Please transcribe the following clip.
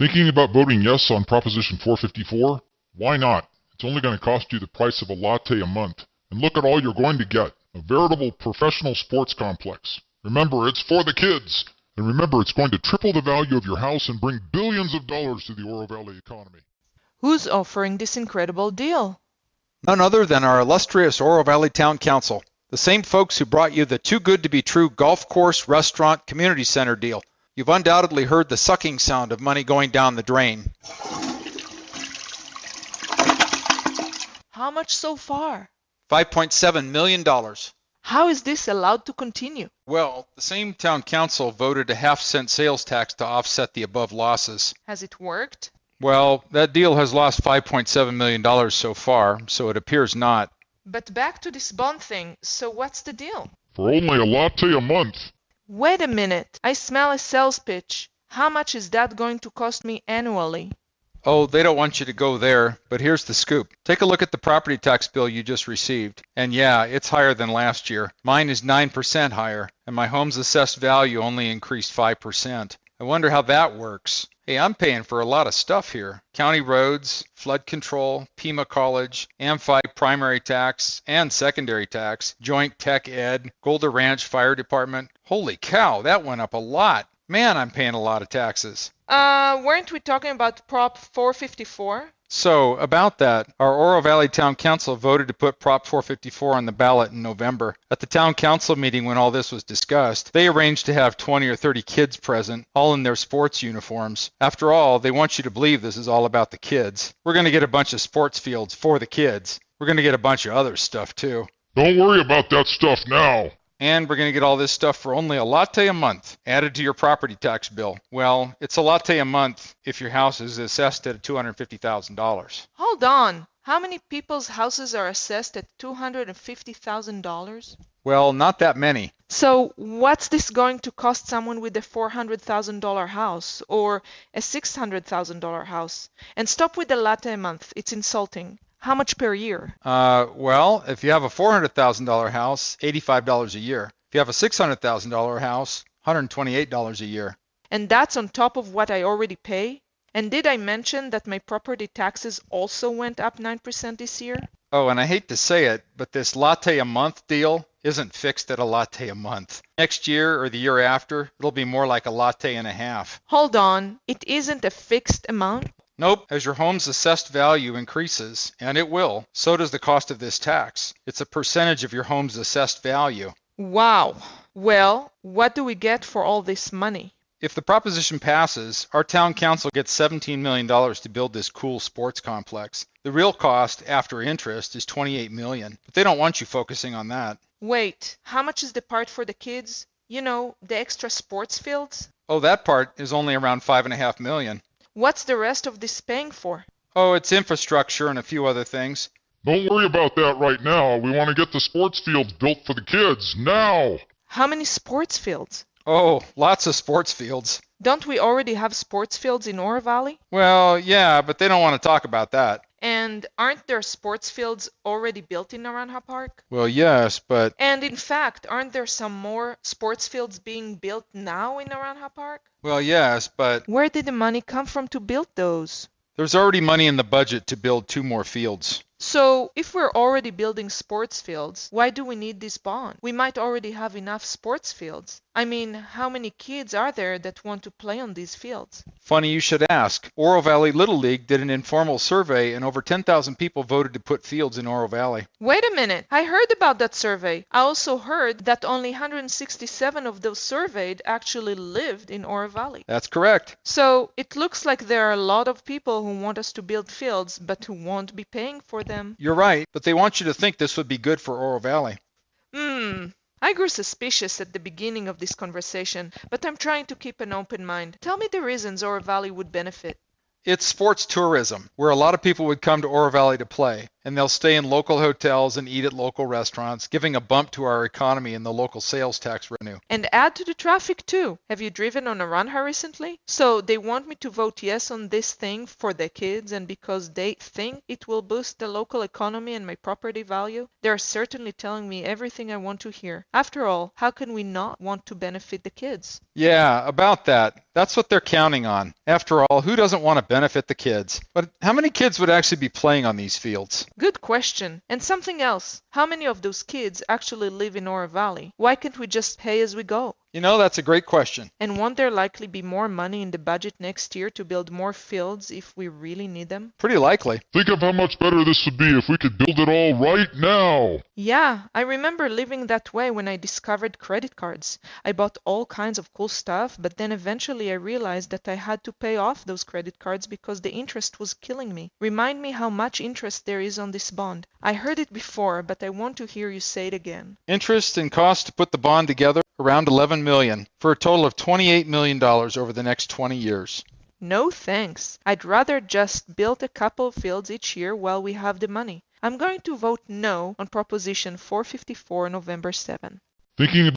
Thinking about voting yes on Proposition 454? Why not? It's only going to cost you the price of a latte a month. And look at all you're going to get. A veritable professional sports complex. Remember, it's for the kids. And remember, it's going to triple the value of your house and bring billions of dollars to the Oro Valley economy. Who's offering this incredible deal? None other than our illustrious Oro Valley Town Council. The same folks who brought you the Too Good to Be True golf course, restaurant, community center deal. You've undoubtedly heard the sucking sound of money going down the drain. How much so far? $5.7 million. How is this allowed to continue? Well, the same town council voted a half-cent sales tax to offset the above losses. Has it worked? Well, that deal has lost $5.7 million so far, so it appears not. But back to this bond thing, so what's the deal? For only a latte a month. Wait a minute, I smell a sales pitch. How much is that going to cost me annually? Oh, they don't want you to go there, but here's the scoop. Take a look at the property tax bill you just received. And yeah, it's higher than last year. Mine is 9% higher, and my home's assessed value only increased 5%. I wonder how that works. Hey, I'm paying for a lot of stuff here. County roads, flood control, Pima College, Amphi primary tax and secondary tax, joint tech ed, Golder Ranch Fire Department. Holy cow, that went up a lot. Man, I'm paying a lot of taxes. Weren't we talking about Prop 454? So, about that, our Oro Valley Town Council voted to put Prop 454 on the ballot in November. At the Town Council meeting when all this was discussed, they arranged to have 20 or 30 kids present, all in their sports uniforms. After all, they want you to believe this is all about the kids. We're going to get a bunch of sports fields for the kids. We're going to get a bunch of other stuff, too. Don't worry about that stuff now. And we're going to get all this stuff for only a latte a month, added to your property tax bill. Well, it's a latte a month if your house is assessed at $250,000. Hold on. How many people's houses are assessed at $250,000? Well, not that many. So what's this going to cost someone with a $400,000 house or a $600,000 house? And stop with the latte a month. It's insulting. How much per year? Well, if you have a $400,000 house, $85 a year. If you have a $600,000 house, $128 a year. And that's on top of what I already pay? And did I mention that my property taxes also went up 9% this year? Oh, and I hate to say it, but this latte a month deal isn't fixed at a latte a month. Next year or the year after, it'll be more like a latte and a half. Hold on. It isn't a fixed amount? Nope. As your home's assessed value increases, and it will, so does the cost of this tax. It's a percentage of your home's assessed value. Wow. Well, what do we get for all this money? If the proposition passes, our town council gets $17 million to build this cool sports complex. The real cost, after interest, is $28 million, but they don't want you focusing on that. Wait, how much is the part for the kids? You know, the extra sports fields? Oh, that part is only around $5.5 million. What's the rest of this paying for? Oh, it's infrastructure and a few other things. Don't worry about that right now. We want to get the sports fields built for the kids, now! How many sports fields? Oh, lots of sports fields. Don't we already have sports fields in Oro Valley? Well, yeah, but they don't want to talk about that. And aren't there sports fields already built in Naranja Park? Well, yes, but... And in fact, aren't there some more sports fields being built now in Naranja Park? Well, yes, but... Where did the money come from to build those? There's already money in the budget to build 2 more fields. So, if we're already building sports fields, why do we need this bond? We might already have enough sports fields. I mean, how many kids are there that want to play on these fields? Funny you should ask. Oro Valley Little League did an informal survey and over 10,000 people voted to put fields in Oro Valley. Wait a minute. I heard about that survey. I also heard that only 167 of those surveyed actually lived in Oro Valley. That's correct. So, it looks like there are a lot of people who want us to build fields, but who won't be paying for them. You're right, but they want you to think this would be good for Oro Valley. I grew suspicious at the beginning of this conversation, but I'm trying to keep an open mind. Tell me the reasons Oro Valley would benefit. It's sports tourism, where a lot of people would come to Oro Valley to play. and they'll stay in local hotels and eat at local restaurants, giving a bump to our economy and the local sales tax revenue. And add to the traffic too. Have you driven on Naranja recently? So they want me to vote yes on this thing for the kids, and because they think it will boost the local economy and my property value? They're certainly telling me everything I want to hear. After all, how can we not want to benefit the kids? Yeah, about that. That's what they're counting on. After all, who doesn't want to benefit the kids? But how many kids would actually be playing on these fields? Good question. And something else. How many of those kids actually live in Oro Valley? Why can't we just pay as we go? You know, that's a great question. And won't there likely be more money in the budget next year to build more fields if we really need them? Pretty likely. Think of how much better this would be if we could build it all right now. Yeah, I remember living that way when I discovered credit cards. I bought all kinds of cool stuff, but then eventually I realized that I had to pay off those credit cards because the interest was killing me. Remind me how much interest there is on this bond. I heard it before, but I want to hear you say it again. Interest and cost to put the bond together, around $11 million, for a total of $28 million over the next 20 years. No thanks. I'd rather just build a couple of fields each year while we have the money. I'm going to vote no on Proposition 454 November 7. Thinking